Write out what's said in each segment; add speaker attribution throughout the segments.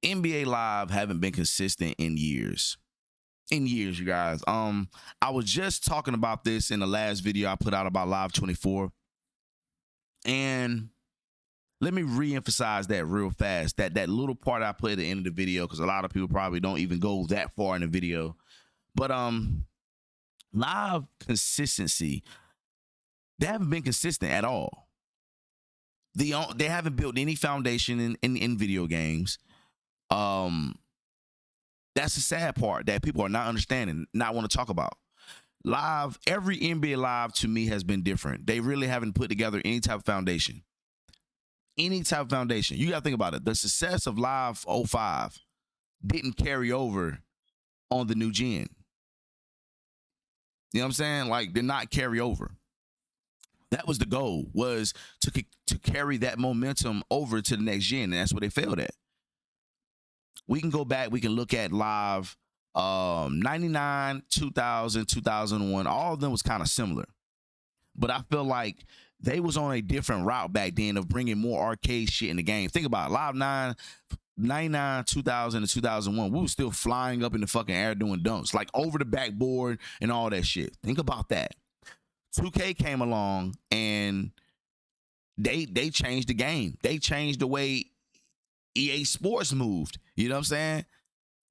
Speaker 1: NBA Live haven't been consistent in years. In years, you guys. I was just talking about this in the last video I put out about Live 24. And let me re-emphasize that real fast. That little part I put at the end of the video, because a lot of people probably don't even go that far in the video. But live consistency, they haven't been consistent at all. They haven't built any foundation in video games. That's the sad part that people are not understanding, not want to talk about. Live, every NBA Live to me has been different. They really haven't put together any type of foundation. Any type of foundation. You got to think about it. The success of Live 05 didn't carry over on the new gen. You know what I'm saying? Like, did not carry over. That was the goal, was to carry that momentum over to the next gen, and that's what they failed at. We can go back, we can look at Live 99, 2000, 2001. All of them was kind of similar. But I feel like they was on a different route back then of bringing more arcade shit in the game. Think about it. Live 99, 2000, and 2001, we were still flying up in the fucking air doing dunks, like over the backboard and all that shit. Think about that. 2K came along and they changed the game. They changed the way EA Sports moved. You know what I'm saying?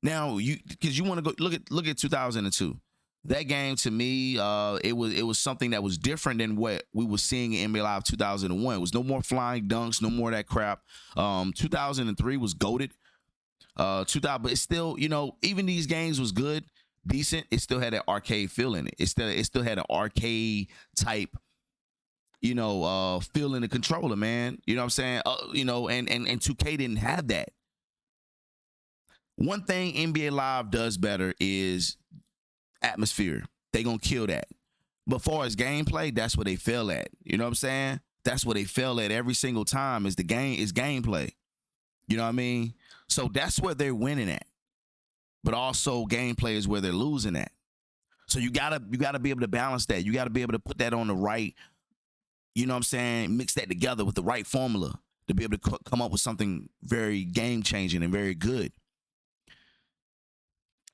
Speaker 1: Now, because you want to go look at 2002. That game, to me, it was something that was different than what we were seeing in NBA Live 2001. It was no more flying dunks, no more of that crap. 2003 was goated. 2000, but it's still, even these games was good, decent. It still had that arcade feel in it. It still had an arcade type, feel in the controller, man. You know what I'm saying? And 2K didn't have that. One thing NBA Live does better is atmosphere. They gonna kill that. But far as gameplay, that's what they fail at. You know what I'm saying? That's what they fail at every single time, is gameplay. You know what I mean? So that's where they're winning at. But also gameplay is where they're losing at. So you gotta be able to balance that. You gotta be able to put that on the right, you know what I'm saying, mix that together with the right formula to be able to come up with something very game changing and very good.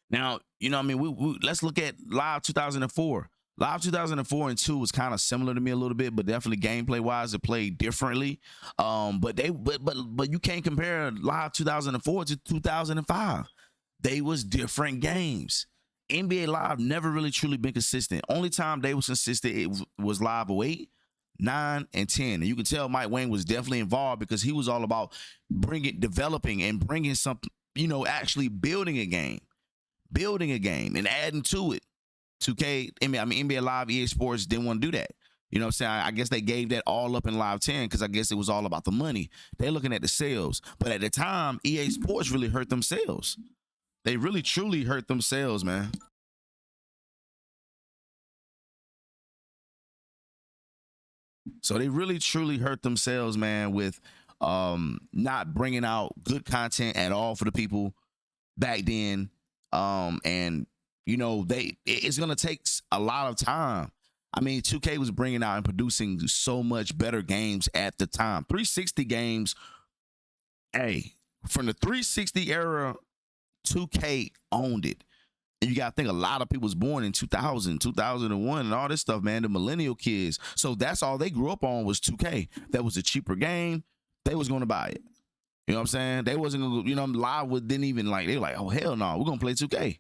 Speaker 1: Now, you know what I mean? We let's look at Live 2004. Live 2004 and 2 was kind of similar to me a little bit, but definitely gameplay wise, it played differently. But you can't compare Live 2004 to 2005. They was different games. NBA Live never really truly been consistent. Only time they was consistent, it was Live 08, 9, and 10. And you can tell Mike Wang was definitely involved, because he was all about developing and bringing something, actually building a game and adding to it. 2K, NBA Live, EA Sports didn't want to do that. You know what I'm saying? I guess they gave that all up in Live 10 because I guess it was all about the money. They're looking at the sales. But at the time, EA Sports really hurt themselves. They really, truly hurt themselves, man. So they really, truly hurt themselves, man, with not bringing out good content at all for the people back then. And it's gonna take a lot of time. I mean, 2K was bringing out and producing so much better games at the time. 360 games, from the 360 era, 2K owned it. And you gotta think, a lot of people was born in 2000, 2001, and all this stuff, man. The millennial kids, so that's all they grew up on was 2K. That was a cheaper game. They was gonna buy it. You know what I'm saying? They wasn't gonna, Live didn't even like, they were like, oh hell no, we're gonna play 2K.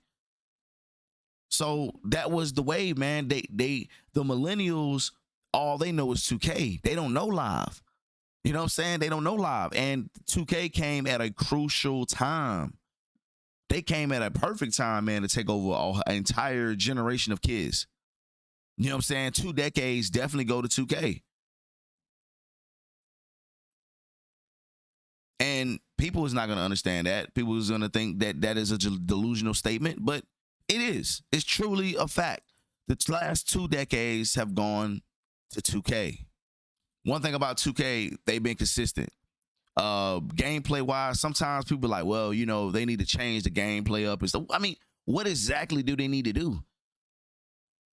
Speaker 1: So that was the wave, man. The millennials, all they know is 2K. They don't know Live. You know what I'm saying? They don't know Live. And 2K came at a crucial time. They came at a perfect time, man, to take over an entire generation of kids. You know what I'm saying? 2 decades definitely go to 2K. And people is not going to understand that. People is going to think that that is a delusional statement, but it is. It's truly a fact. The last 2 decades have gone to 2K. One thing about 2K, they've been consistent. Gameplay wise, sometimes people are like, well, they need to change the gameplay up and stuff. I mean, what exactly do they need to do?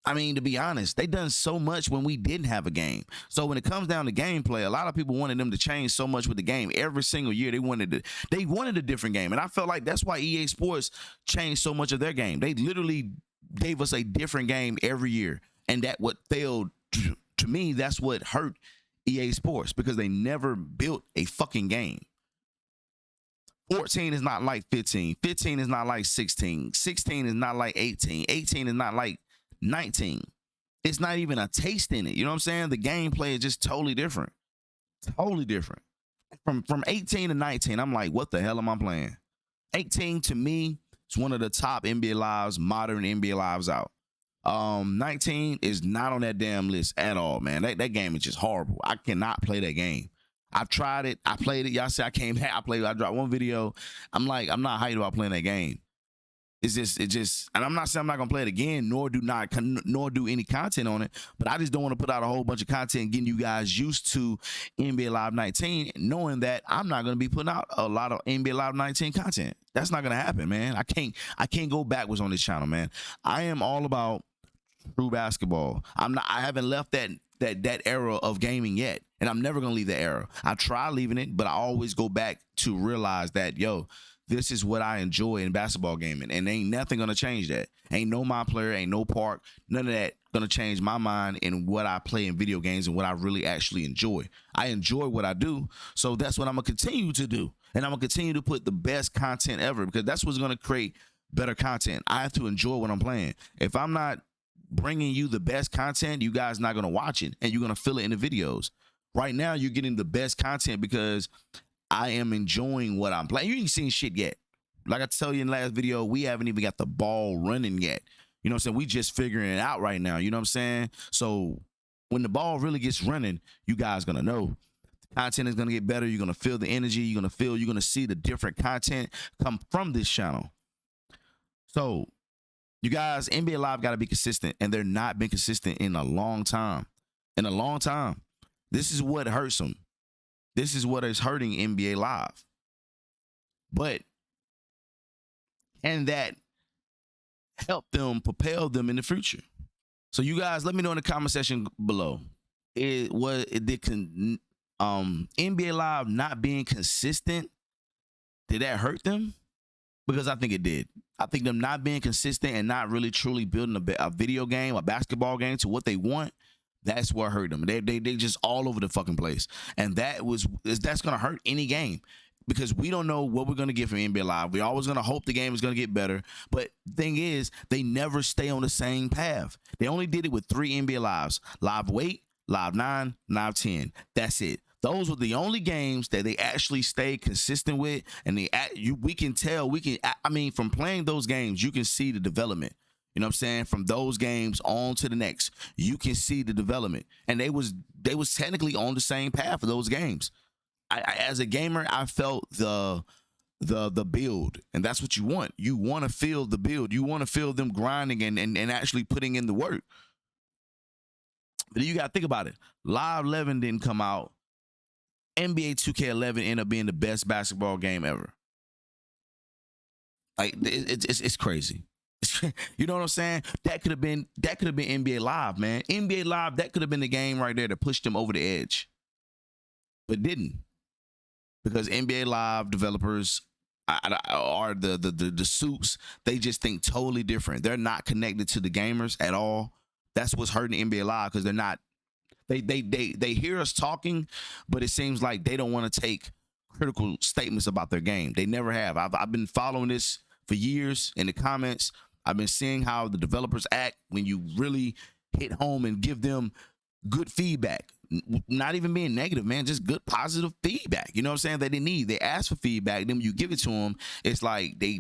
Speaker 1: I mean, to be honest, they done so much when we didn't have a game. So when it comes down to gameplay, a lot of people wanted them to change so much with the game. Every single year they wanted a different game. And I felt like that's why EA Sports changed so much of their game. They literally gave us a different game every year. And that what failed to me, that's what hurt EA Sports, because they never built a fucking game. 14 is not like 15. 15 is not like 16. 16 is not like 18. 18 is not like 19. It's not even a taste in it. You know what I'm saying? The gameplay is just totally different. Totally different. From 18 to 19, I'm like, what the hell am I playing? 18 to me is one of the top NBA Lives, modern NBA Lives out. 19 is not on that damn list at all, man. That game is just horrible. I cannot play that game. I've tried it. I played it. Y'all say I came back. I dropped one video. I'm like, I'm not hyped about playing that game. It just, and I'm not saying I'm not gonna play it again, nor do any content on it. But I just don't want to put out a whole bunch of content getting you guys used to NBA Live 19, knowing that I'm not gonna be putting out a lot of NBA Live 19 content. That's not gonna happen, man. I can't go backwards on this channel, man. I am all about true basketball. I haven't left that era of gaming yet, and I'm never gonna leave the era. I try leaving it, but I always go back to realize that, yo, this is what I enjoy in basketball gaming, and ain't nothing gonna change that. Ain't no my player, ain't no park, none of that gonna change my mind in what I play in video games and what I really actually enjoy. I enjoy what I do, so that's what I'm gonna continue to do, and I'm gonna continue to put the best content ever, because that's what's gonna create better content. I have to enjoy what I'm playing. If I'm not bringing you the best content, you guys not gonna watch it, and you're gonna feel it in the videos. Right now, you're getting the best content because I am enjoying what I'm playing. You ain't seen shit yet. Like I tell you in the last video, we haven't even got the ball running yet. You know what I'm saying? We just figuring it out right now. You know what I'm saying? So when the ball really gets running, you guys gonna know. The content is gonna get better. You're gonna feel the energy. You're gonna see the different content come from this channel. So you guys, NBA Live got to be consistent, and they're not been consistent in a long time. In a long time. This is what hurts them. This is what is hurting NBA Live. But can that help them, propel them in the future? So you guys, let me know in the comment section below. NBA Live not being consistent, did that hurt them? Because I think it did. I think them not being consistent and not really truly building a video game, a basketball game to what they want, that's what hurt them. They just all over the fucking place. And that's gonna hurt any game, because we don't know what we're gonna get from NBA Live. We're always gonna hope the game is gonna get better. But the thing is, they never stay on the same path. They only did it with 3 NBA Lives: Live 8, Live 9, Live 10. That's it. Those were the only games that they actually stayed consistent with, and we can tell, I mean, from playing those games, you can see the development. You know what I'm saying? From those games on to the next, you can see the development, and they was technically on the same path for those games. As a gamer, I felt the build, and that's what you want. You want to feel the build. You want to feel them grinding and actually putting in the work. But you got to think about it. Live 11 didn't come out. NBA 2K11 ended up being the best basketball game ever. Like, it's crazy. You know what I'm saying? That could have been NBA Live, man. NBA Live, that could have been the game right there to push them over the edge, but didn't, because NBA Live developers are the suits. They just think totally different. They're not connected to the gamers at all. That's what's hurting NBA Live, because they're not. They hear us talking, but it seems like they don't want to take critical statements about their game. They never have. I've been following this for years in the comments. I've been seeing how the developers act when you really hit home and give them good feedback. Not even being negative, man, just good positive feedback. You know what I'm saying? That they need. They ask for feedback. Then when you give it to them, it's like they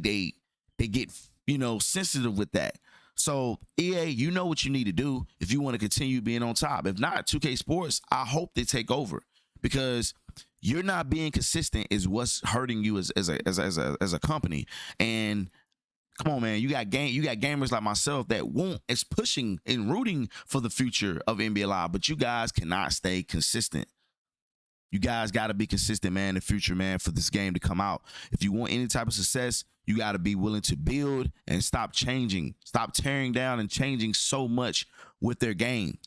Speaker 1: get, you know, sensitive with that. So EA, you know what you need to do if you want to continue being on top. If not, 2K Sports, I hope they take over, because you're not being consistent is what's hurting you as a company. And come on, man, you got gamers like myself that is pushing and rooting for the future of NBA Live, but you guys cannot stay consistent. You guys got to be consistent, man, in the future, man, for this game to come out. If you want any type of success, you got to be willing to build and stop changing. Stop tearing down and changing so much with their game.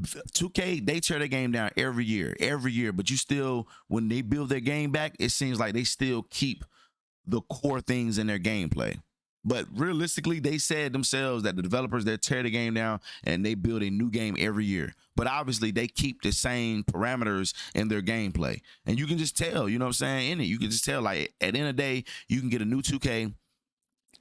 Speaker 1: 2K, they tear their game down every year, but you still, when they build their game back, it seems like they still keep the core things in their gameplay. But realistically, they said themselves that the developers, they tear the game down and they build a new game every year. But obviously, they keep the same parameters in their gameplay. And you can just tell, you know what I'm saying, in it. You can just tell, like, at the end of the day, you can get a new 2K.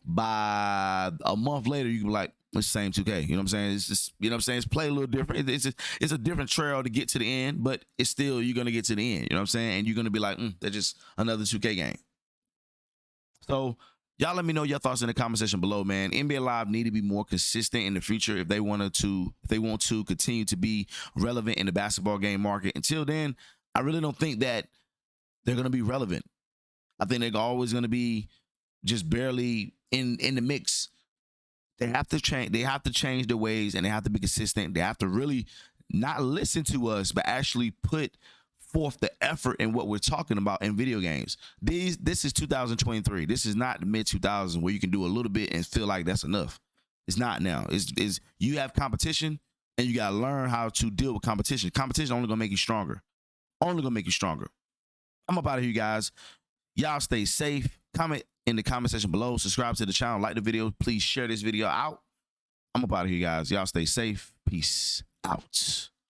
Speaker 1: By a month later, you can be like, it's the same 2K. You know what I'm saying? It's just, you know what I'm saying? It's play a little different. It's a different trail to get to the end, but it's still, you're going to get to the end. You know what I'm saying? And you're going to be like, that's just another 2K game. So, y'all let me know your thoughts in the comment section below, man. NBA Live need to be more consistent in the future if they want to continue to be relevant in the basketball game market. Until then, I really don't think that they're going to be relevant. I think they're always going to be just barely in the mix. They have to change. They have to change their ways, and they have to be consistent. They have to really not listen to us, but actually put forth the effort in what we're talking about in video games. This is 2023. This is not the mid 2000s where you can do a little bit and feel like that's enough. It's not now. It's you have competition, and you gotta learn how to deal with competition. Competition only gonna make you stronger. Only gonna make you stronger. I'm up out of here, guys. Y'all stay safe. Comment in the comment section below. Subscribe to the channel. Like the video. Please share this video out. I'm up out of here, guys. Y'all stay safe. Peace out.